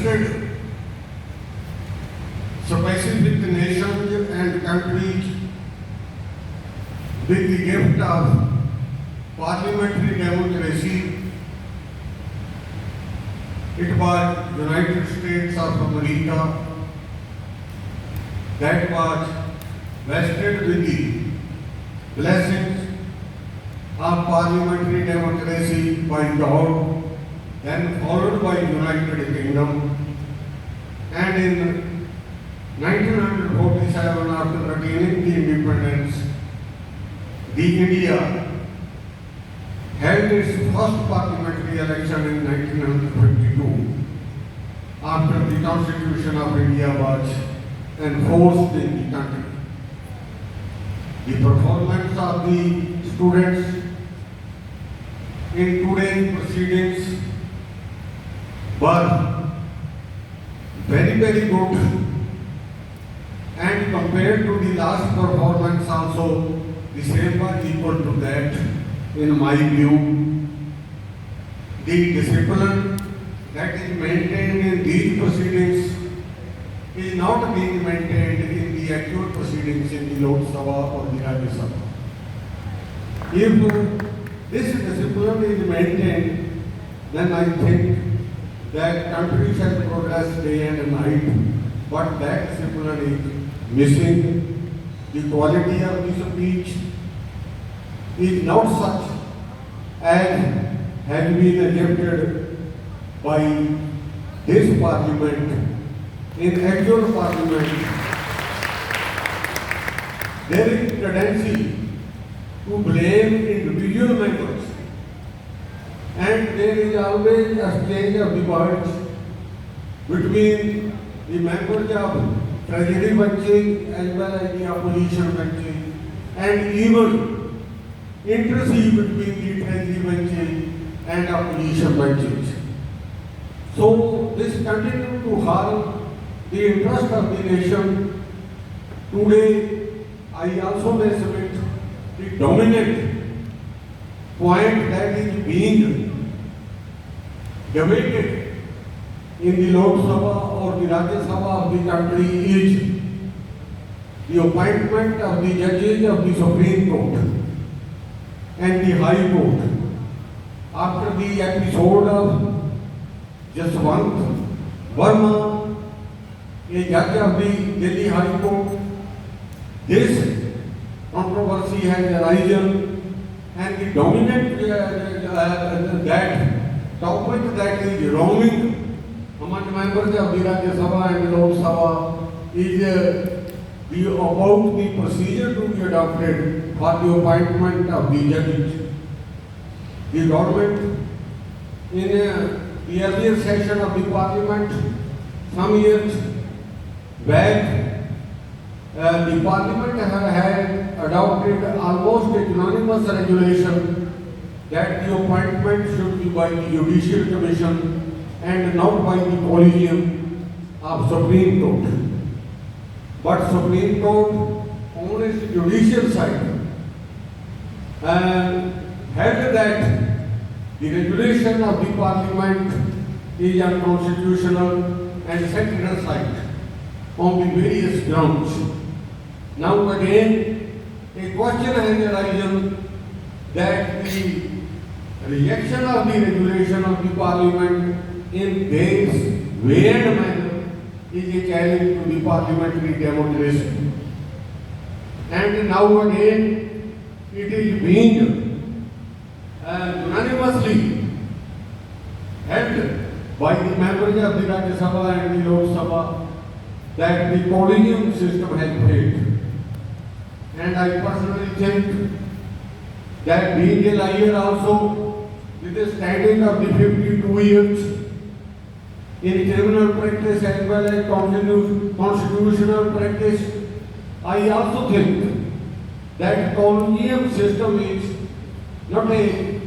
vested specific nations and countries with the gift of parliamentary democracy. It was United States of America that was vested with the blessings of parliamentary democracy by God, then followed by United Kingdom, and in 1947, after attaining the independence, the India held its first parliamentary election in 1952 after the Constitution of India was enforced in the country. The performance of the students in today's proceedings were very, very good, and compared to the last performance also, the same was equal to that. In my view, the discipline that is maintained in these proceedings is not being maintained in the actual proceedings in the Lok Sabha or the Rajya Sabha. If this discipline is maintained, then I think that country shall progress day and night, but that discipline is missing. The quality of the speech is not such as has been attempted by this parliament. In actual parliament, there is tendency to blame individual members, and there is always a exchange of the words between the members of treasury benches as well as the opposition benches, and even intricacy between the treasury benches and opposition benches. So this continues to harm the interest of the nation. Today, I also may submit the dominant point that is being debated in the Lok Sabha or the Rajya Sabha of the country is the appointment of the judges of the Supreme Court and the High Court. After the episode of Jaswant Verma, a judge of the Delhi High Court, this controversy has arisen, and the dominant that topic that is roaming among members of the Rajya Sabha and Lok Sabha is about the procedure to be adopted for the appointment of the judges. The government, in the earlier session of the parliament, some years back, the parliament had adopted almost a unanimous regulation that the appointment should be by the Judicial Commission and not by the Collegium of Supreme Court. But Supreme Court, on its judicial side, held that the regulation of the parliament is unconstitutional and set it aside on the various grounds. Now again, a question has arisen that the rejection of the regulation of the parliament in this way and manner is a challenge to the parliamentary democracy. And now again, it is being unanimously held by the members of the Rajya Sabha and the Lok Sabha that the collegium system has failed. And I personally think that being a lawyer also, with the standing of the 52 years in criminal practice as well as constitutional practice, I also think that collegium system is not a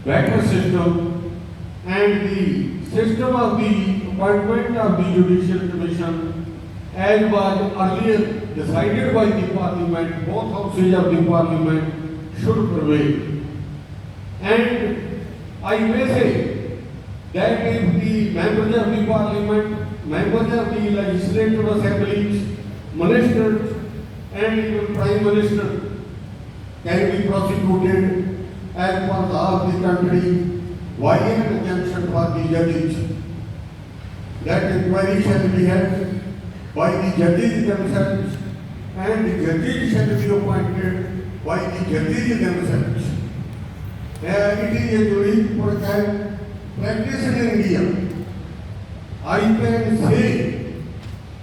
better system, and the system of the appointment of the Judicial Commission, as was earlier decided by the Parliament, both houses of the Parliament should prevail. And I may say that if the members of the parliament, members of the legislative assemblies, ministers, and even prime minister can be prosecuted as per law of the country via an injunction for the judges. That inquiry shall be held by the judges themselves, and the judges shall be appointed by the judges themselves. It is a unique practice in India. I can say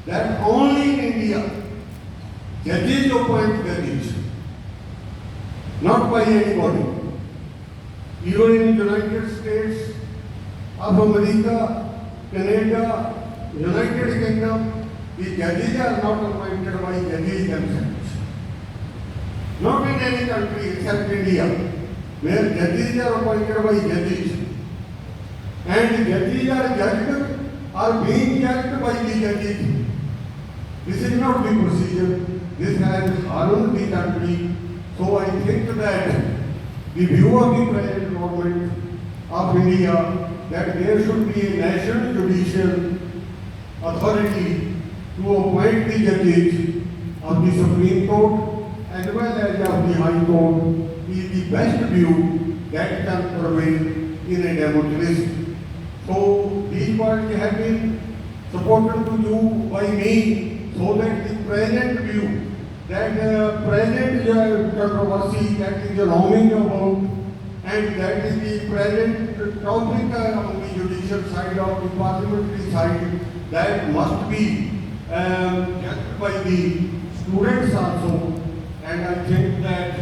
that only in India judges appoint judges, not by anybody. Even in United States of America, Canada, United Kingdom, the judges are not appointed by judges themselves. Not in any country except India, where judges are appointed by judges. And judges are being judged by the judges. This is not the procedure. This has harmed the country. So I think that the view of the present government of India that there should be a national judicial authority to appoint the judges of the Supreme Court as well as of the High Court is the best view that can prevail in a democracy. So these words have been supported to you by me so that the present view, that present controversy that is roaming about, and that is the present topic on the judicial side of the parliamentary side, that must be judged by the students also. And I think that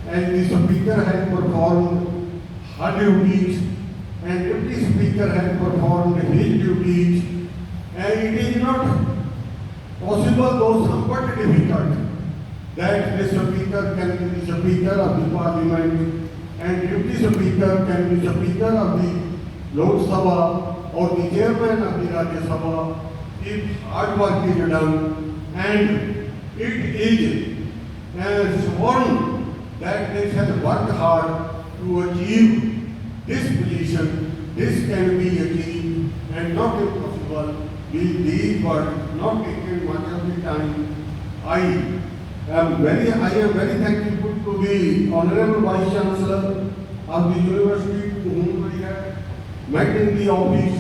as the speaker has performed her duties and deputy speaker has performed his duties, and it is not possible, though somewhat difficult, that the speaker can be the speaker of the parliament and deputy speaker can be the speaker of the Lok Sabha or the chairman of the Rajya Sabha if hard work is done, and it is sworn that they shall work hard to achieve this position. This can be achieved and not impossible. These words not taken much of the time. I am very thankful to the Honorable Vice Chancellor of the University to whom I have met in the office.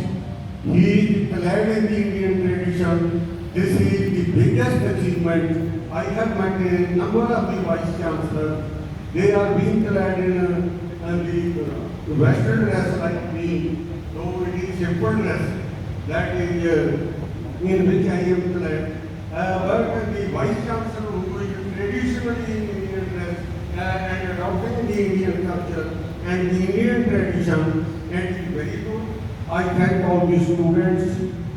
He is clad in the Indian tradition. This is the biggest achievement. I have met a number of the Vice Chancellors. They are being clad in the Western dress like me, though it is simple dress that is in which I am clad. But the Vice Chancellor who is traditionally in Indian dress and adopting the Indian culture and the Indian tradition, and it is very good. I thank all the students,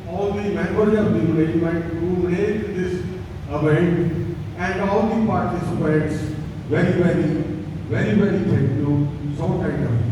all the members of the management who made this event, and all the participants. Very thank you. So thank you.